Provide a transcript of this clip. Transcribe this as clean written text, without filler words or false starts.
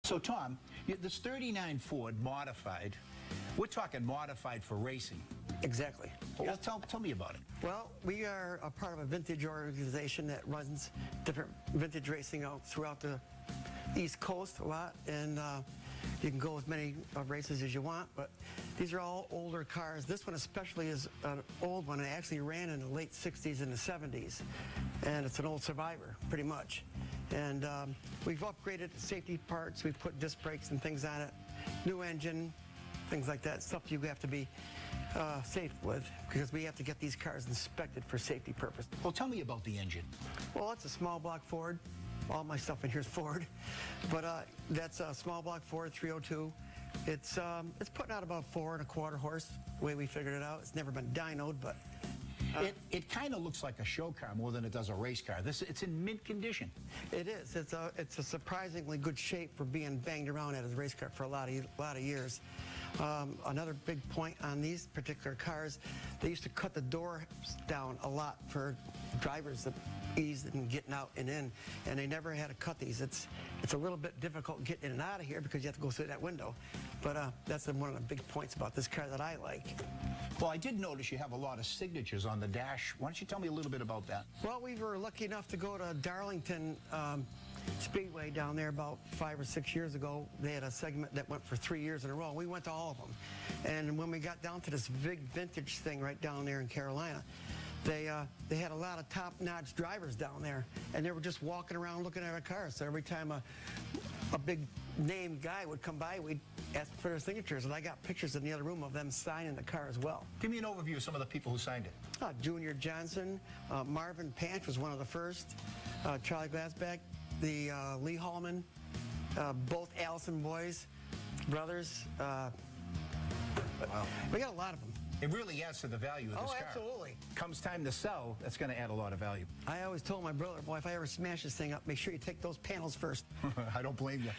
So, Tom, this 39 Ford modified, we're talking modified for racing. Exactly. Well, tell me about it. Well, we are a part of a vintage organization that runs different vintage racing out throughout the East Coast a lot, and you can go as many races as you want, but these are all older cars. This one especially is an old one. It actually ran in the late 60s and the 70s, and it's an old survivor, pretty much. And we've upgraded the safety parts. We've put disc brakes and things on it, new engine, things like that, stuff you have to be safe with, because we have to get these cars inspected for safety purposes. Well, tell me about the engine. Well, it's a small block Ford. All my stuff in here is Ford, but that's a small block Ford 302. It's putting out about 4 1/4 horse, the way we figured it out. It's never been dynoed, but It kind of looks like a show car more than it does a race car. It's in mint condition. it is. It's a surprisingly good shape for being banged around as a race car for a lot of years. Another big point on these particular cars, they used to cut the doors down a lot for drivers to ease in getting out and in, and they never had to cut these. It's a little bit difficult getting in and out of here because you have to go through that window. But that's one of the big points about this car that I like. Well, I did notice you have a lot of signatures on the dash. Why don't you tell me a little bit about that? Well, we were lucky enough to go to Darlington Speedway down there about 5 or 6 years ago. They had a segment that went for 3 years in a row. We went to all of them. And when we got down to this big vintage thing right down there in Carolina, they had a lot of top-notch drivers down there, and they were just walking around looking at our cars. So every time a big name guy would come by, we'd ask for their signatures, and I got pictures in the other room of them signing the car as well. Give me an overview of some of the people who signed it. Junior Johnson, Marvin Panch was one of the first, Charlie Glasback, the Lee Hallman, both Allison boys, brothers. Wow. We got a lot of them. It really adds to the value of this car. Oh, absolutely. Comes time to sell, that's going to add a lot of value. I always told my brother, boy, if I ever smash this thing up, make sure you take those panels first. I don't blame you.